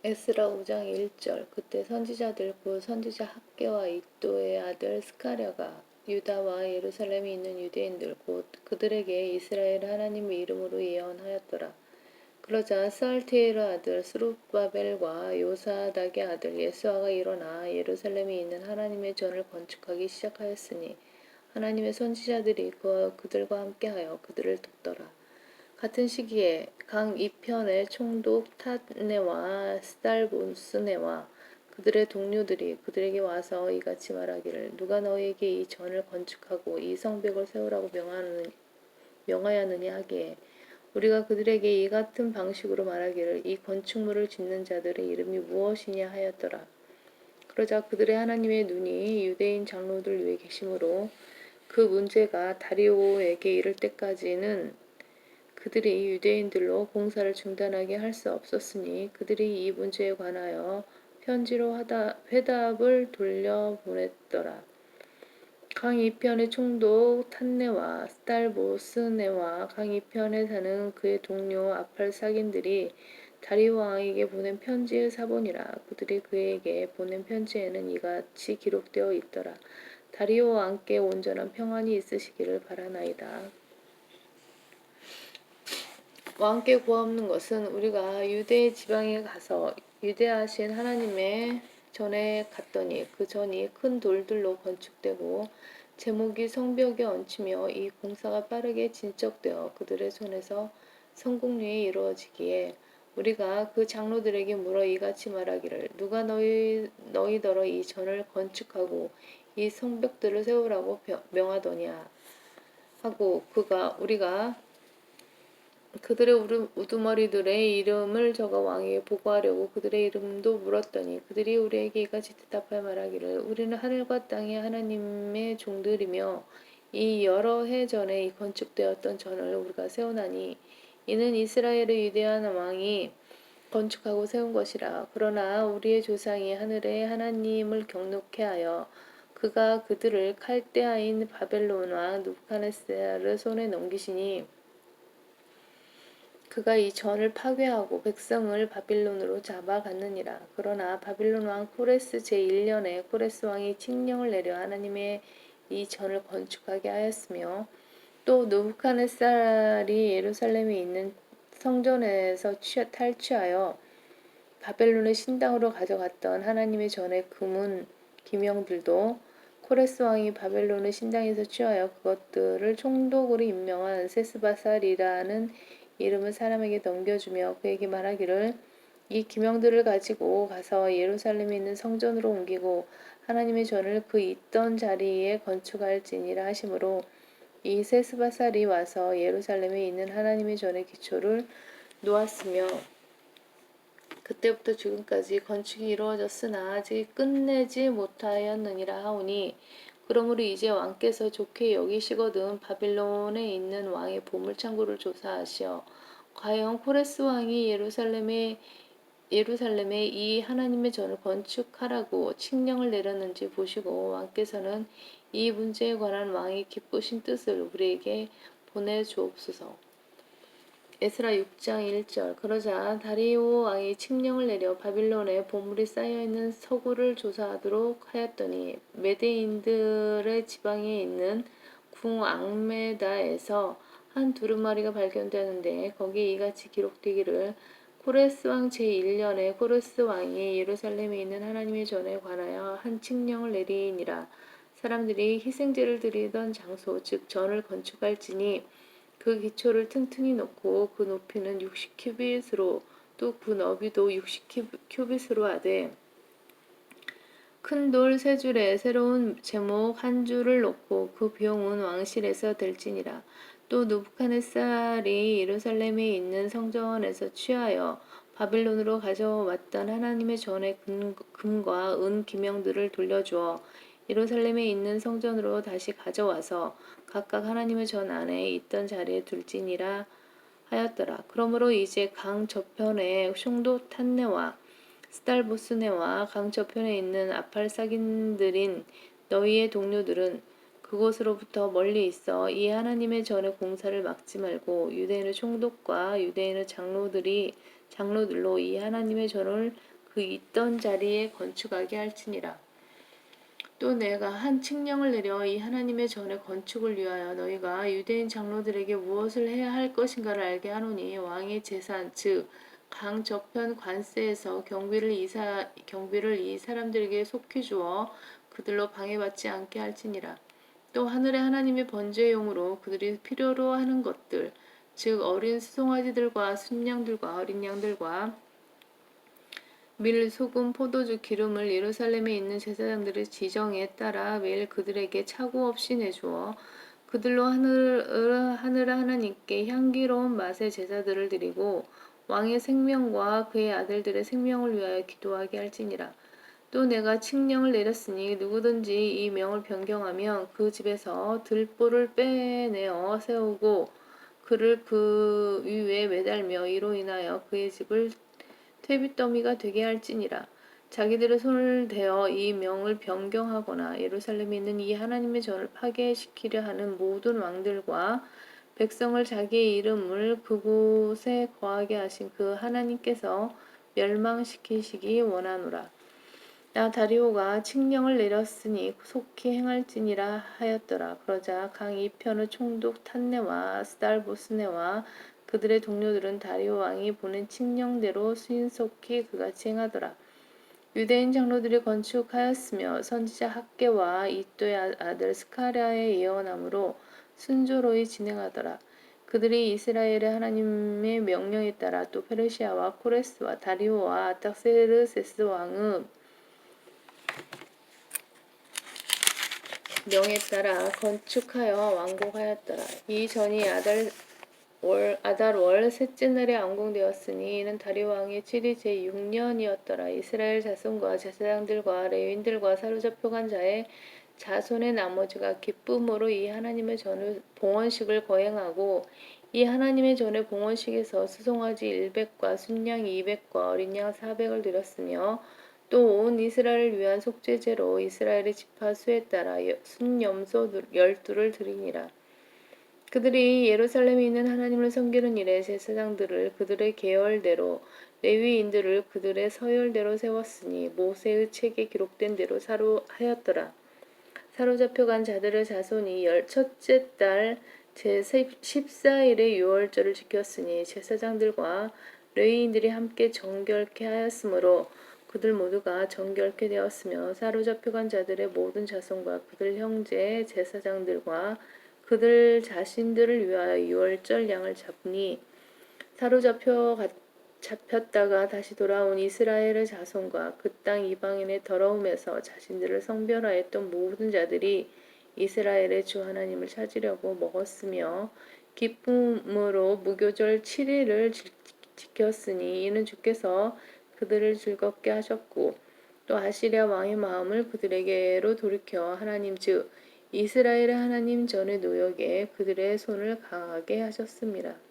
에스라 5장 1절. 그때 선지자들 곧 선지자 학개와 이도의 아들 스가랴가 유다와 예루살렘에 있는 유대인들 곧 그들에게 이스라엘 하나님의 이름으로 예언하였더라. 그러자 스알티엘의 아들 스룹바벨과 요사닥의 아들 예수아가 일어나 예루살렘에 있는 하나님의 전을 건축하기 시작하였으니 하나님의 선지자들이 그들과 함께하여 그들을 돕더라. 같은 시기에 강 이편의 총독 탓네와 스달보스네와 그들의 동료들이 그들에게 와서 이같이 말하기를 누가 너희에게 이 전을 건축하고 이 성벽을 세우라고 명하였느냐 하기에 우리가 그들에게 이 같은 방식으로 말하기를 이 건축물을 짓는 자들의 이름이 무엇이냐 하였더라. 그러자 그들의 하나님의 눈이 유대인 장로들 위에 계심으로 그 문제가 다리오에게 이를 때까지는 그들이 유대인들로 공사를 중단하게 할 수 없었으니 그들이 이 문제에 관하여 편지로 회답을 돌려보냈더라. 강 이편의 총독 탄네와 스달보스네와 강 이편에 사는 그의 동료 아팔사긴들이 다리오 왕에게 보낸 편지의 사본이라. 그들이 그에게 보낸 편지에는 이같이 기록되어 있더라. 다리오 왕께 온전한 평안이 있으시기를 바라나이다. 왕께 구하옵는 것은 우리가 유대 지방에 가서 유대하신 하나님의 전에 갔더니 그 전이 큰 돌들로 건축되고 제목이 성벽에 얹히며 이 공사가 빠르게 진척되어 그들의 손에서 성공리에 이루어지기에 우리가 그 장로들에게 물어 이같이 말하기를 누가 너희더러 이 전을 건축하고 이 성벽들을 세우라고 명하더냐 하고 우리가 그들의 우두머리들의 이름을 적어 왕에게 보고하려고 그들의 이름도 물었더니 그들이 우리에게 이같이 대답하여 말하기를 우리는 하늘과 땅의 하나님의 종들이며 이 여러 해 전에 건축되었던 전을 우리가 세우나니 이는 이스라엘의 위대한 왕이 건축하고 세운 것이라. 그러나 우리의 조상이 하늘의 하나님을 경노케 하여 그가 그들을 칼데아인 바벨론과 느부갓네살의 손에 넘기시니 그가 이 전을 파괴하고 백성을 바빌론으로 잡아갔느니라. 그러나 바빌론 왕 코레스 제1년에 코레스 왕이 칙령을 내려 하나님의 이 전을 건축하게 하였으며 또 느부갓네살이 예루살렘에 있는 성전에서 탈취하여 바벨론의 신당으로 가져갔던 하나님의 전의 금은 기명들도 코레스 왕이 바벨론의 신당에서 취하여 그것들을 총독으로 임명한 세스바살이라는 이름을 사람에게 넘겨주며 그에게 말하기를 이 기명들을 가지고 가서 예루살렘에 있는 성전으로 옮기고 하나님의 전을 그 있던 자리에 건축할지니라 하시므로 이 세스바살이 와서 예루살렘에 있는 하나님의 전의 기초를 놓았으며 그때부터 지금까지 건축이 이루어졌으나 아직 끝내지 못하였느니라 하오니 그러므로 이제 왕께서 좋게 여기시거든 바빌론에 있는 왕의 보물창고를 조사하시어 과연 코레스 왕이 예루살렘에 이 하나님의 전을 건축하라고 칙령을 내렸는지 보시고 왕께서는 이 문제에 관한 왕의 기쁘신 뜻을 우리에게 보내주옵소서. 에스라 6장 1절. 그러자 다리오 왕이 칙령을 내려 바빌론에 보물이 쌓여있는 서구를 조사하도록 하였더니 메대인들의 지방에 있는 궁 앙메다에서 한 두루마리가 발견되었는데 거기에 이같이 기록되기를 코레스 왕 제1년에 코레스 왕이 예루살렘에 있는 하나님의 전에 관하여 한 칙령을 내리니라. 사람들이 희생제를 드리던 장소 즉 전을 건축할지니 그 기초를 튼튼히 놓고 그 높이는 60큐빗으로 또 그 너비도 60큐빗으로 하되 큰 돌 세 줄에 새로운 제목 한 줄을 놓고 그 비용은 왕실에서 될지니라. 또 느부갓네살이 예루살렘에 있는 성전에서 취하여 바빌론으로 가져왔던 하나님의 전의 금과 은 기명들을 돌려주어 예루살렘에 있는 성전으로 다시 가져와서 각각 하나님의 전 안에 있던 자리에 둘지니라 하였더라. 그러므로 이제 강 저편에 총독 탄네와 스달보스네와 강 저편에 있는 아팔사긴들인 너희의 동료들은 그곳으로부터 멀리 있어 이 하나님의 전의 공사를 막지 말고 유대인의 총독과 유대인의 장로들로 이 하나님의 전을 그 있던 자리에 건축하게 할지니라. 또 내가 한 칙령을 내려 이 하나님의 전의 건축을 위하여 너희가 유대인 장로들에게 무엇을 해야 할 것인가를 알게 하노니 왕의 재산 즉 강 저편 관세에서 경비를 이 사람들에게 속히 주어 그들로 방해받지 않게 할지니라. 또 하늘의 하나님의 번제용으로 그들이 필요로 하는 것들 즉 어린 수송아지들과 순양들과 어린 양들과 밀, 소금, 포도주, 기름을 예루살렘에 있는 제사장들의 지정에 따라 매일 그들에게 차고 없이 내주어 그들로 하늘 하나님께 향기로운 맛의 제사들을 드리고 왕의 생명과 그의 아들들의 생명을 위하여 기도하게 할지니라. 또 내가 칙령을 내렸으니 누구든지 이 명을 변경하면 그 집에서 들보를 빼내어 세우고 그를 그 위에 매달며 이로 인하여 그의 집을 퇴비더미가 되게 할지니라. 자기들의 손을 대어 이 명을 변경하거나 예루살렘에 있는 이 하나님의 전을 파괴시키려 하는 모든 왕들과 백성을 자기의 이름을 그곳에 거하게 하신 그 하나님께서 멸망시키시기 원하노라. 나 다리오가 칙령을 내렸으니 속히 행할지니라 하였더라. 그러자 강 이편의 총독 탄네와 스달보스네와 그들의 동료들은 다리오 왕이 보낸 칙령대로 신속히 그같이 행하더라. 유대인 장로들이 건축하였으며 선지자 학개와 이도의 아들 스가랴의 예언함으로 순조로이 진행하더라. 그들이 이스라엘의 하나님의 명령에 따라 또 페르시아와 코레스와 다리오와 아탁세르세스 왕의 명에 따라 건축하여 완공하였더라. 이 전이 아달월 셋째 날에 완공되었으니 이는 다리오 왕의 7위 제6년이었더라. 이스라엘 자손과 제사장들과 레위인들과 사로잡혀 간 자의 자손의 나머지가 기쁨으로 이 하나님의 전을 봉헌식을 거행하고 이 하나님의 전의 봉헌식에서 수송아지 100과 순양 200과 어린 양 400을 드렸으며 또 온 이스라엘을 위한 속죄제로 이스라엘의 지파 수에 따라 순염소 12를 드리니라. 그들이 예루살렘에 있는 하나님을 섬기는 일에 제사장들을 그들의 계열대로 레위인들을 그들의 서열대로 세웠으니 모세의 책에 기록된 대로 하였더라. 사로잡혀간 자들의 자손이 첫째 달 제14일의 유월절을 지켰으니 제사장들과 레위인들이 함께 정결케 하였으므로 그들 모두가 정결케 되었으며 사로잡혀간 자들의 모든 자손과 그들 형제 제사장들과 그들 자신들을 위하여 유월절 양을 잡니 잡혔다가 다시 돌아온 이스라엘의 자손과 그 땅 이방인의 더러움에서 자신들을 성별하였던 모든 자들이 이스라엘의 주 하나님을 찾으려고 먹었으며 기쁨으로 무교절 7일을 지켰으니 이는 주께서 그들을 즐겁게 하셨고 또 아시리아 왕의 마음을 그들에게로 돌이켜 하나님 즉 이스라엘의 하나님 전의 노역에 그들의 손을 강하게 하셨습니다.